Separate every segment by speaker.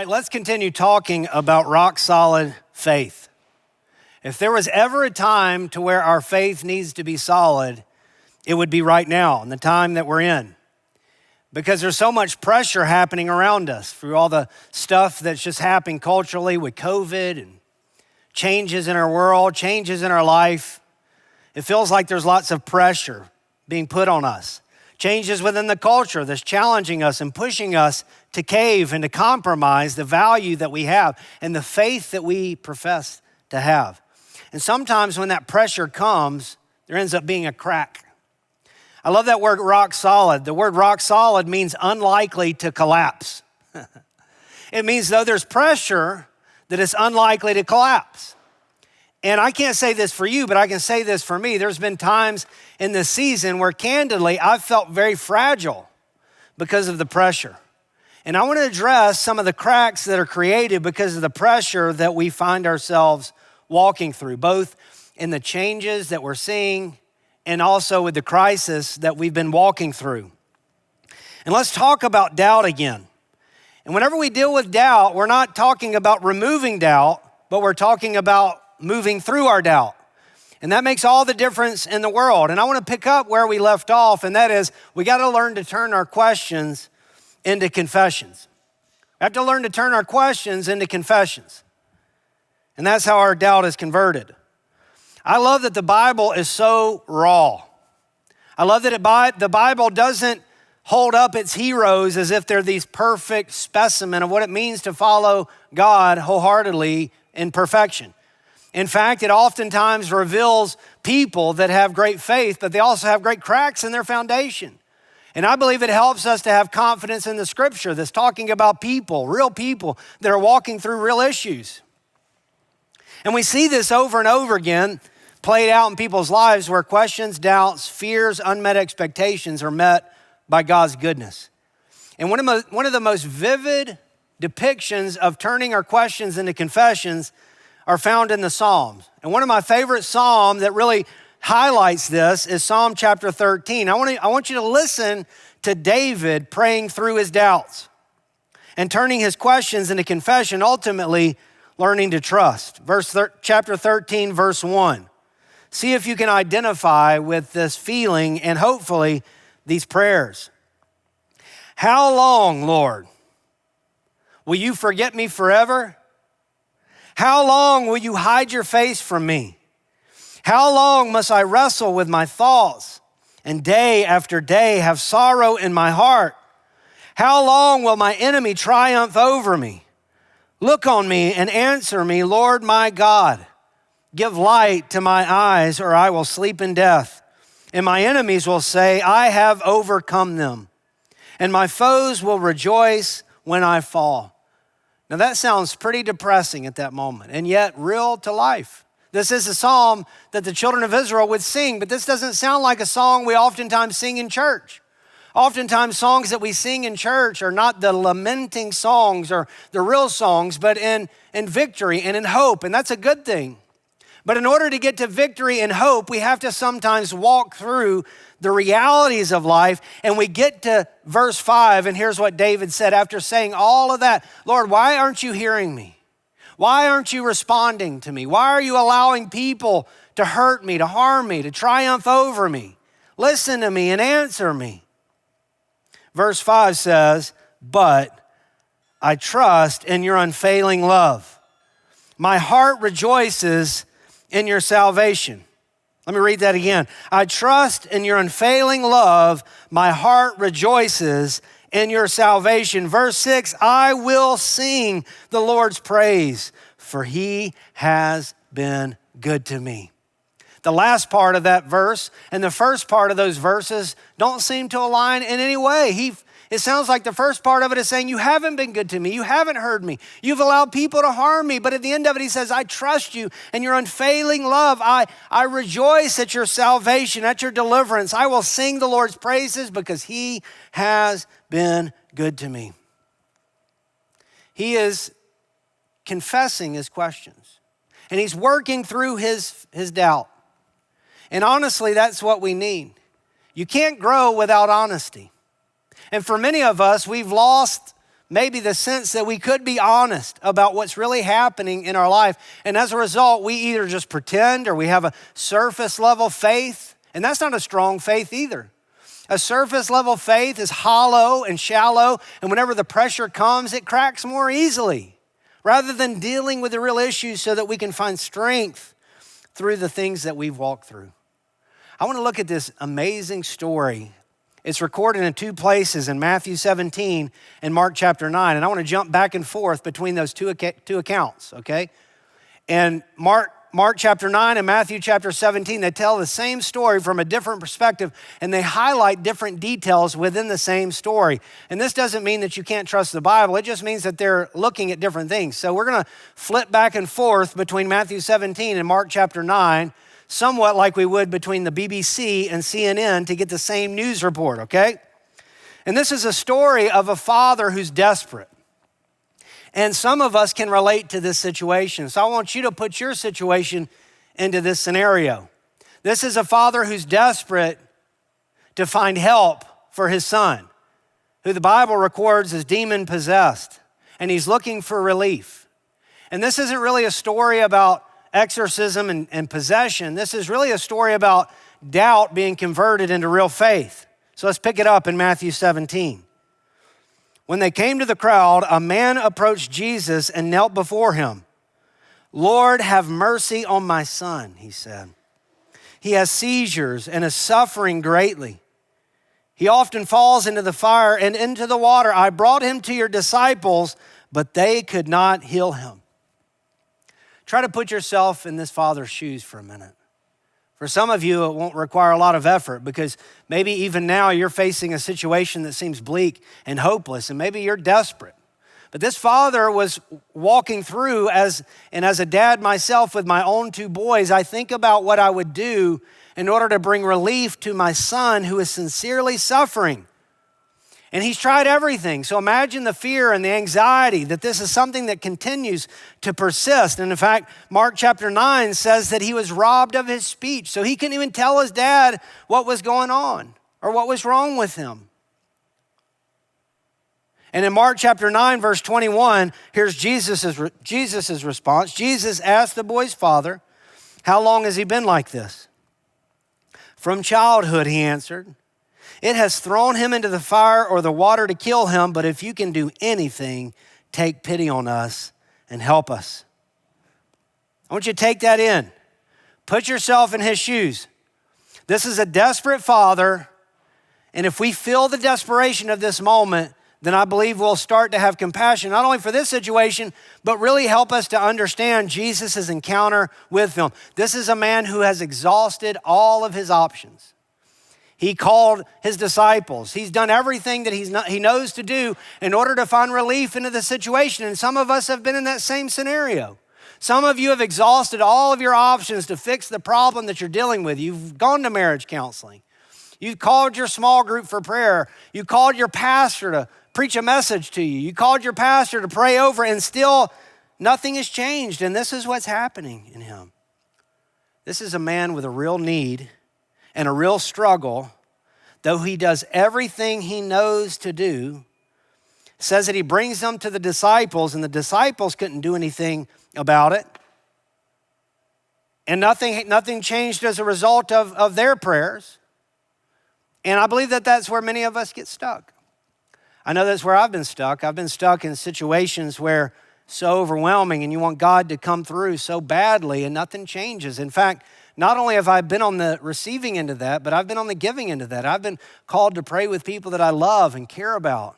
Speaker 1: right, let's continue talking about rock solid faith. If there was ever a time to where our faith needs to be solid, it would be right now, in the time that we're in. Because there's so much pressure happening around us through all the stuff that's just happening culturally with COVID and changes in our world, changes in our life. It feels like there's lots of pressure being put on us. Changes within the culture that's challenging us and pushing us to cave and to compromise the value that we have and the faith that we profess to have. And sometimes when that pressure comes, there ends up being a crack. I love that word rock solid. The word rock solid means unlikely to collapse. It means though there's pressure, that it's unlikely to collapse. And I can't say this for you, but I can say this for me. There's been times in this season where candidly, I've felt very fragile because of the pressure. And I want to address some of the cracks that are created because of the pressure that we find ourselves walking through, both in the changes that we're seeing and also with the crisis that we've been walking through. And let's talk about doubt again. And whenever we deal with doubt, we're not talking about removing doubt, but we're talking about moving through our doubt. And that makes all the difference in the world. And I want to pick up where we left off, and that is we got to learn to turn our questions into confessions. We have to learn to turn our questions into confessions. And that's how our doubt is converted. I love that the Bible is so raw. I love that the Bible doesn't hold up its heroes as if they're these perfect specimen of what it means to follow God wholeheartedly in perfection. In fact, it oftentimes reveals people that have great faith, but they also have great cracks in their foundation. And I believe it helps us to have confidence in the scripture that's talking about people, real people that are walking through real issues. And we see this over and over again played out in people's lives where questions, doubts, fears, unmet expectations are met by God's goodness. And one of the most vivid depictions of turning our questions into confessions are found in the Psalms. And one of my favorite Psalms that really highlights this is Psalm chapter 13. I want you to listen to David praying through his doubts and turning his questions into confession, ultimately learning to trust. Chapter 13, verse 1. See if you can identify with this feeling and hopefully these prayers. How long, Lord, will you forget me forever? How long will you hide your face from me? How long must I wrestle with my thoughts and day after day have sorrow in my heart? How long will my enemy triumph over me? Look on me and answer me, Lord my God. Give light to my eyes or I will sleep in death. And my enemies will say, I have overcome them. And my foes will rejoice when I fall. Now that sounds pretty depressing at that moment, and yet real to life. This is a psalm that the children of Israel would sing, but this doesn't sound like a song we oftentimes sing in church. Oftentimes songs that we sing in church are not the lamenting songs or the real songs, but in victory and in hope, and that's a good thing. But in order to get to victory and hope, we have to sometimes walk through the realities of life. And we get to verse 5, and here's what David said after saying all of that. Lord, why aren't you hearing me? Why aren't you responding to me? Why are you allowing people to hurt me, to harm me, to triumph over me? Listen to me and answer me. Verse 5 says, but I trust in your unfailing love. My heart rejoices in your salvation. Let me read that again. I trust in your unfailing love. My heart rejoices in your salvation. Verse 6, I will sing the Lord's praise, for he has been good to me. The last part of that verse and the first part of those verses don't seem to align in any way. It sounds like the first part of it is saying, you haven't been good to me. You haven't heard me. You've allowed people to harm me. But at the end of it, he says, I trust you and your unfailing love. I rejoice at your salvation, at your deliverance. I will sing the Lord's praises because he has been good to me. He is confessing his questions and he's working through his doubt. And honestly, that's what we need. You can't grow without honesty. And for many of us, we've lost maybe the sense that we could be honest about what's really happening in our life. And as a result, we either just pretend or we have a surface level faith. And that's not a strong faith either. A surface level faith is hollow and shallow. And whenever the pressure comes, it cracks more easily rather than dealing with the real issues so that we can find strength through the things that we've walked through. I want to look at this amazing story. It's recorded in two places, in Matthew 17 and Mark chapter 9. And I want to jump back and forth between those two accounts, okay? And Mark chapter 9 and Matthew chapter 17, they tell the same story from a different perspective, and they highlight different details within the same story. And this doesn't mean that you can't trust the Bible. It just means that they're looking at different things. So we're going to flip back and forth between Matthew 17 and Mark chapter 9, somewhat like we would between the BBC and CNN to get the same news report, okay? And this is a story of a father who's desperate. And some of us can relate to this situation. So I want you to put your situation into this scenario. This is a father who's desperate to find help for his son, who the Bible records as demon possessed, and he's looking for relief. And this isn't really a story about exorcism and possession. This is really a story about doubt being converted into real faith. So let's pick it up in Matthew 17. When they came to the crowd, a man approached Jesus and knelt before him. "Lord, have mercy on my son," he said. "He has seizures and is suffering greatly. He often falls into the fire and into the water. I brought him to your disciples, but they could not heal him." Try to put yourself in this father's shoes for a minute. For some of you, it won't require a lot of effort because maybe even now you're facing a situation that seems bleak and hopeless, and maybe you're desperate. But this father was walking through, as a dad myself with my own two boys, I think about what I would do in order to bring relief to my son who is sincerely suffering. And he's tried everything. So imagine the fear and the anxiety that this is something that continues to persist. And in fact, Mark chapter 9 says that he was robbed of his speech. So he couldn't even tell his dad what was going on or what was wrong with him. And in Mark chapter 9, verse 21, here's Jesus's response. Jesus asked the boy's father, "How long has he been like this?" "From childhood," he answered. "It has thrown him into the fire or the water to kill him, but if you can do anything, take pity on us and help us." I want you to take that in. Put yourself in his shoes. This is a desperate father, and if we feel the desperation of this moment, then I believe we'll start to have compassion, not only for this situation, but really help us to understand Jesus' encounter with him. This is a man who has exhausted all of his options. He called his disciples. He's done everything that he knows to do in order to find relief into the situation. And some of us have been in that same scenario. Some of you have exhausted all of your options to fix the problem that you're dealing with. You've gone to marriage counseling. You've called your small group for prayer. You called your pastor to preach a message to you. You called your pastor to pray over, and still nothing has changed. And this is what's happening in him. This is a man with a real need and a real struggle, though he does everything he knows to do. Says that he brings them to the disciples, and the disciples couldn't do anything about it. And nothing changed as a result of their prayers. And I believe that that's where many of us get stuck. I know that's where I've been stuck. I've been stuck in situations where so overwhelming and you want God to come through so badly and nothing changes. In fact, not only have I been on the receiving end of that, but I've been on the giving end of that. I've been called to pray with people that I love and care about,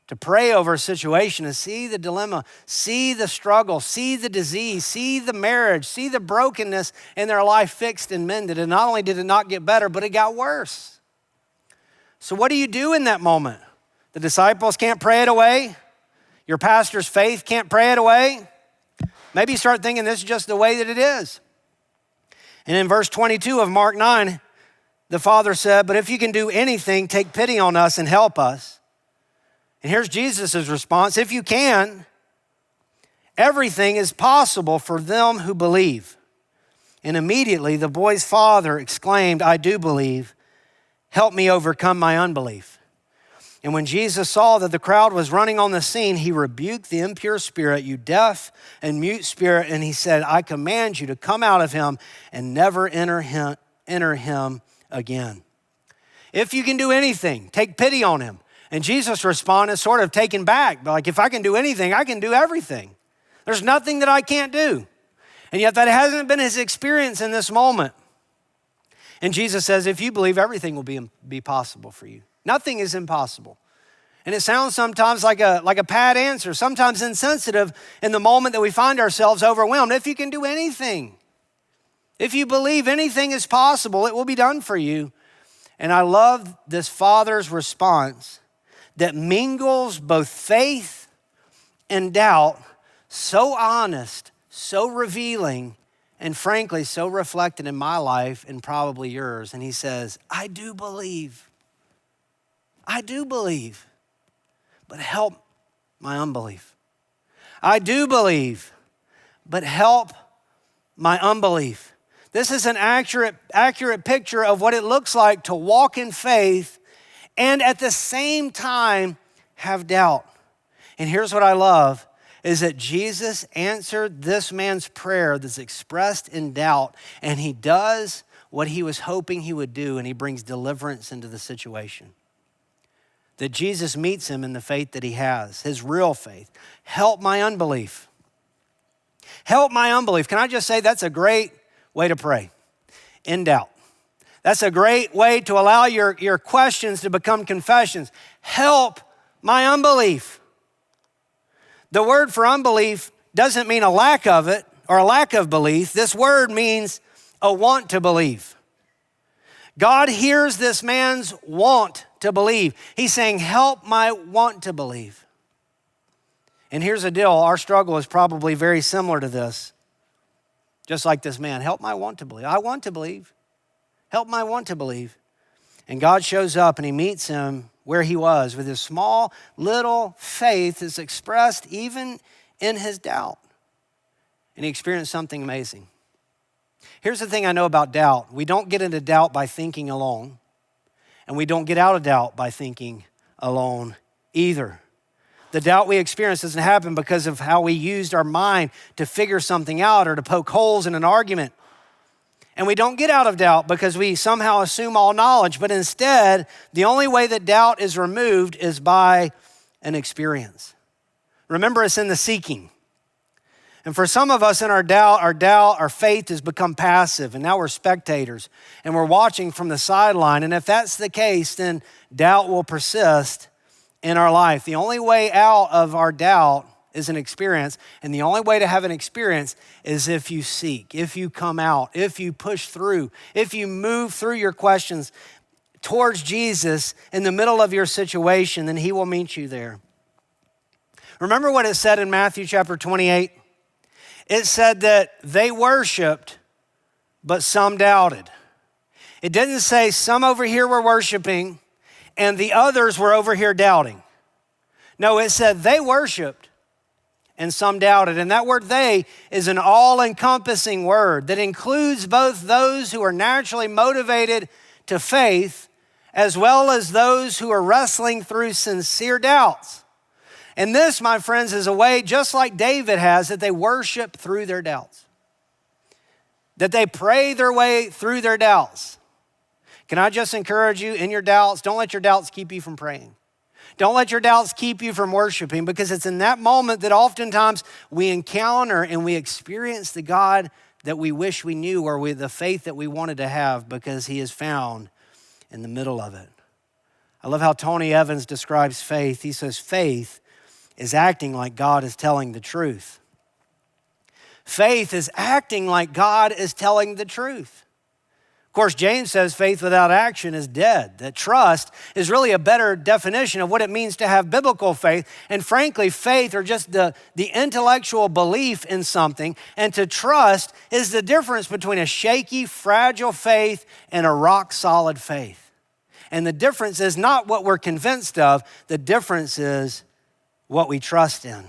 Speaker 1: to pray over a situation and see the dilemma, see the struggle, see the disease, see the marriage, see the brokenness in their life fixed and mended. And not only did it not get better, but it got worse. So what do you do in that moment? The disciples can't pray it away. Your pastor's faith can't pray it away. Maybe you start thinking this is just the way that it is. And in verse 22 of Mark 9, the father said, "But if you can do anything, take pity on us and help us." And here's Jesus' response: "If you can, everything is possible for them who believe." And immediately the boy's father exclaimed, "I do believe. Help me overcome my unbelief." And when Jesus saw that the crowd was running on the scene, he rebuked the impure spirit, "You deaf and mute spirit," and he said, "I command you to come out of him and never enter him again." If you can do anything, take pity on him. And Jesus' response is sort of taken back. Like, if I can do anything, I can do everything. There's nothing that I can't do. And yet that hasn't been his experience in this moment. And Jesus says, if you believe, everything will be possible for you. Nothing is impossible. And it sounds sometimes like a pat answer, sometimes insensitive in the moment that we find ourselves overwhelmed. If you can do anything, if you believe anything is possible, it will be done for you. And I love this Father's response that mingles both faith and doubt, so honest, so revealing, and frankly, so reflected in my life and probably yours. And he says, I do believe, but help my unbelief. I do believe, but help my unbelief. This is an accurate picture of what it looks like to walk in faith and at the same time have doubt. And here's what I love, is that Jesus answered this man's prayer that's expressed in doubt, and he does what he was hoping he would do, and he brings deliverance into the situation. That Jesus meets him in the faith that he has, his real faith. Help my unbelief. Help my unbelief. Can I just say that's a great way to pray, in doubt. That's a great way to allow your questions to become confessions. Help my unbelief. The word for unbelief doesn't mean a lack of it or a lack of belief. This word means a want to believe. God hears this man's want to believe. He's saying, help my want to believe. And here's the deal. Our struggle is probably very similar to this. Just like this man, help my want to believe. I want to believe. Help my want to believe. And God shows up and he meets him where he was with his small little faith that's expressed even in his doubt. And he experienced something amazing. Here's the thing I know about doubt. We don't get into doubt by thinking alone. And we don't get out of doubt by thinking alone either. The doubt we experience doesn't happen because of how we used our mind to figure something out or to poke holes in an argument. And we don't get out of doubt because we somehow assume all knowledge, but instead, the only way that doubt is removed is by an experience. Remember, it's in the seeking. And for some of us in our faith has become passive, and now we're spectators, and we're watching from the sideline. And if that's the case, then doubt will persist in our life. The only way out of our doubt is an experience, and the only way to have an experience is if you seek, if you come out, if you push through, if you move through your questions towards Jesus in the middle of your situation, then he will meet you there. Remember what it said in Matthew chapter 28? It said that they worshiped, but some doubted. It didn't say some over here were worshiping and the others were over here doubting. No, it said they worshiped and some doubted. And that word they is an all-encompassing word that includes both those who are naturally motivated to faith as well as those who are wrestling through sincere doubts. And this, my friends, is a way, just like David has, that they worship through their doubts. That they pray their way through their doubts. Can I just encourage you in your doubts, don't let your doubts keep you from praying. Don't let your doubts keep you from worshiping, because it's in that moment that oftentimes we encounter and we experience the God that we wish we knew, or the faith that we wanted to have, because he is found in the middle of it. I love how Tony Evans describes faith. He says, faith is acting like God is telling the truth. Faith is acting like God is telling the truth. Of course, James says faith without action is dead. That trust is really a better definition of what it means to have biblical faith. And frankly, faith, or just the intellectual belief in something, and to trust is the difference between a shaky, fragile faith and a rock solid faith. And the difference is not what we're convinced of, the difference is what we trust in.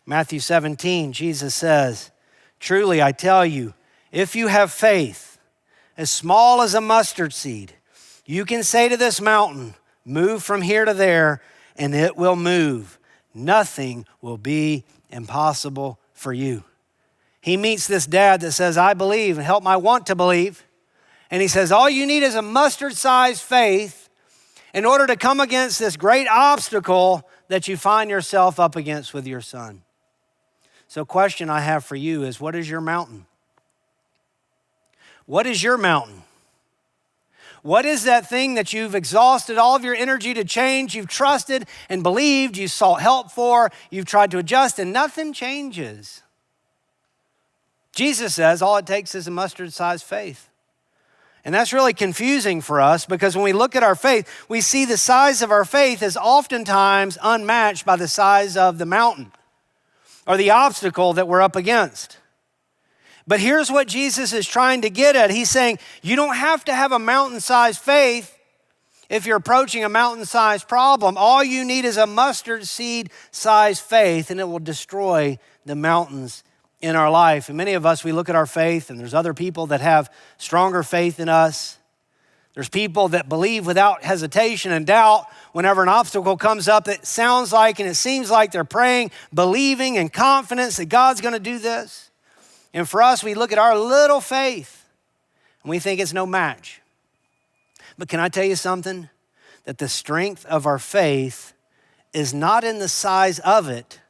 Speaker 1: Matthew 17, Jesus says, truly I tell you, if you have faith as small as a mustard seed, you can say to this mountain, Move from here to there, and it will move. Nothing will be impossible for you. He meets this dad that says, I believe, and help my want to believe. And he says, all you need is a mustard-sized faith in order to come against this great obstacle that you find yourself up against with your son. So question I have for you is, what is your mountain? What is your mountain? What is that thing that you've exhausted all of your energy to change, you've trusted and believed, you sought help for, you've tried to adjust, and nothing changes? Jesus says all it takes is a mustard-sized faith. And that's really confusing for us because when we look at our faith, we see the size of our faith is oftentimes unmatched by the size of the mountain or the obstacle that we're up against. But here's what Jesus is trying to get at. He's saying you don't have to have a mountain-sized faith if you're approaching a mountain-sized problem. All you need is a mustard seed-sized faith, and it will destroy the mountains in our life. And many of us, we look at our faith, and there's other people that have stronger faith than us. There's people that believe without hesitation and doubt whenever an obstacle comes up that sounds like and it seems like they're praying, believing, and confidence that God's going to do this. And for us, we look at our little faith and we think it's no match. But can I tell you something? That the strength of our faith is not in the size of it,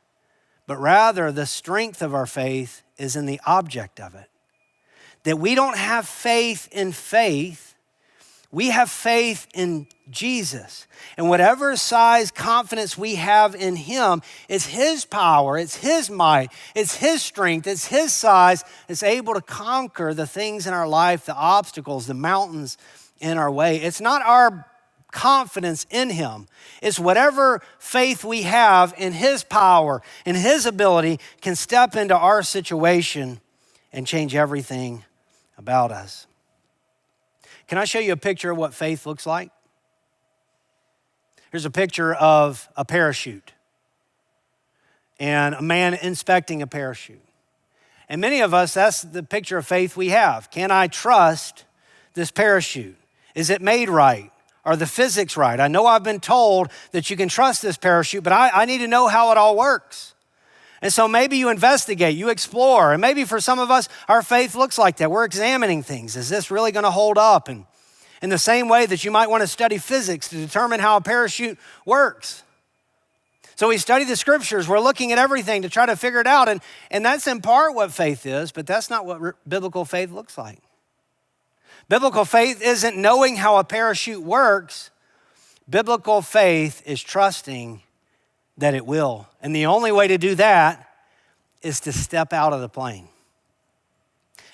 Speaker 1: but rather the strength of our faith is in the object of it. That we don't have faith in faith, we have faith in Jesus. And whatever size confidence we have in him, it's his power, it's his might, it's his strength, it's his size that's able to conquer the things in our life, the obstacles, the mountains in our way. It's not our confidence in him. It's whatever faith we have in his power and his ability can step into our situation and change everything about us. Can I show you a picture of what faith looks like? Here's a picture of a parachute and a man inspecting a parachute. And many of us, that's the picture of faith we have. Can I trust this parachute? Is it made right? Are the physics right? I know I've been told that you can trust this parachute, but I need to know how it all works. And so maybe you investigate, you explore, and maybe for some of us, our faith looks like that. We're examining things. Is this really going to hold up? And in the same way that you might want to study physics to determine how a parachute works. So we study the scriptures. We're looking at everything to try to figure it out. And that's in part what faith is, but that's not what biblical faith looks like. Biblical faith isn't knowing how a parachute works. Biblical faith is trusting that it will. And the only way to do that is to step out of the plane.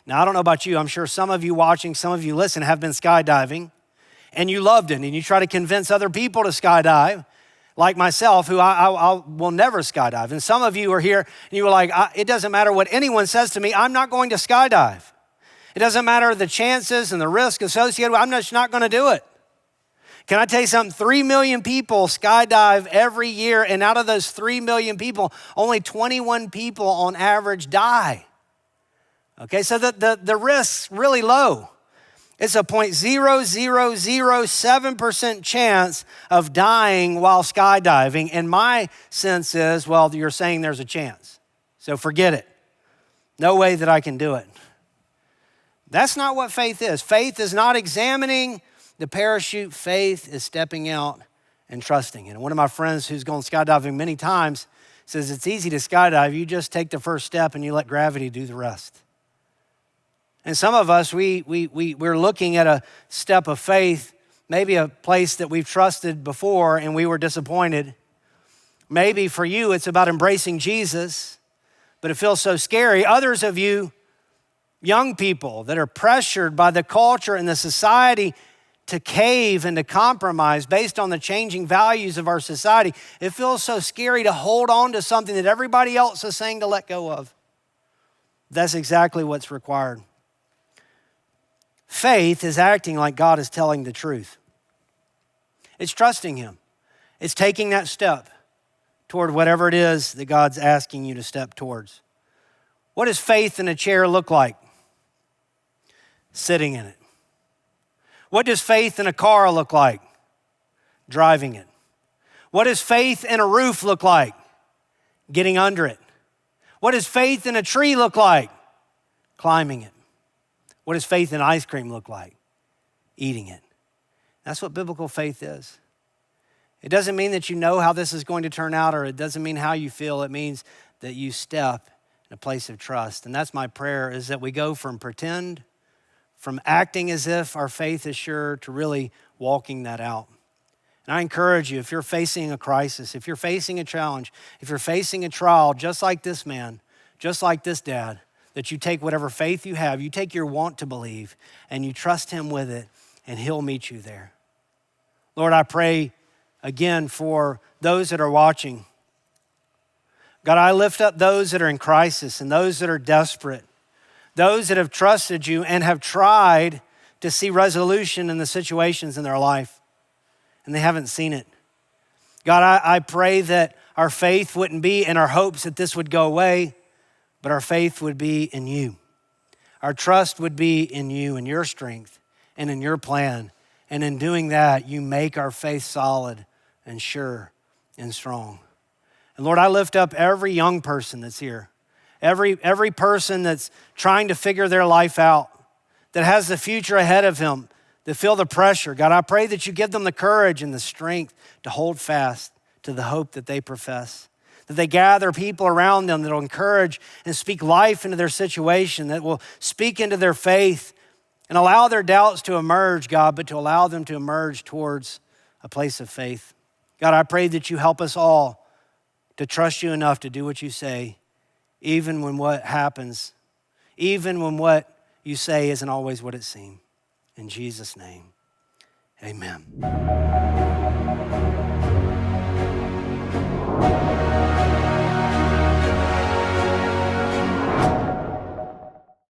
Speaker 1: Now, I don't know about you. I'm sure some of you watching, some of you listening have been skydiving and you loved it and you try to convince other people to skydive, like myself, who I will never skydive. And some of you are here and you were like, it doesn't matter what anyone says to me, I'm not going to skydive. It doesn't matter the chances and the risk associated with it, I'm just not going to do it. Can I tell you something? 3 million people skydive every year, and out of those 3 million people, only 21 people on average die. Okay, so the risk's really low. It's a 0.0007% chance of dying while skydiving, and my sense is, well, you're saying there's a chance, so forget it. No way that I can do it. That's not what faith is. Faith is not examining the parachute. Faith is stepping out and trusting. And one of my friends who's gone skydiving many times says it's easy to skydive. You just take the first step and you let gravity do the rest. And some of us, we're looking at a step of faith, maybe a place that we've trusted before and we were disappointed. Maybe for you, it's about embracing Jesus, but it feels so scary. Others of you, young people that are pressured by the culture and the society to cave and to compromise based on the changing values of our society. It feels so scary to hold on to something that everybody else is saying to let go of. That's exactly what's required. Faith is acting like God is telling the truth. It's trusting him. It's taking that step toward whatever it is that God's asking you to step towards. What does faith in a chair look like? Sitting in it. What does faith in a car look like? driving it. What does faith in a roof look like? Getting under it. What does faith in a tree look like? Climbing it. What does faith in ice cream look like? Eating it. That's what biblical faith is. It doesn't mean that you know how this is going to turn out, or it doesn't mean how you feel. It means that you step in a place of trust. And that's my prayer, is that we go from pretend, from acting as if our faith is sure, to really walking that out. And I encourage you, if you're facing a crisis, if you're facing a challenge, if you're facing a trial, just like this man, just like this dad, that you take whatever faith you have, you take your want to believe, and you trust him with it, and he'll meet you there. Lord, I pray again for those that are watching. God, I lift up those that are in crisis and those that are desperate, those that have trusted you and have tried to see resolution in the situations in their life, and they haven't seen it. God, I pray that our faith wouldn't be in our hopes that this would go away, but our faith would be in you. Our trust would be in you and your strength and in your plan. And in doing that, you make our faith solid and sure and strong. And Lord, I lift up every young person that's here, every person that's trying to figure their life out, that has the future ahead of him, that feel the pressure. God, I pray that you give them the courage and the strength to hold fast to the hope that they profess, that they gather people around them that will encourage and speak life into their situation, that will speak into their faith and allow their doubts to emerge, God, but to allow them to emerge towards a place of faith. God, I pray that you help us all to trust you enough to do what you say, even when what happens, even when what you say isn't always what it seems. In Jesus' name, amen.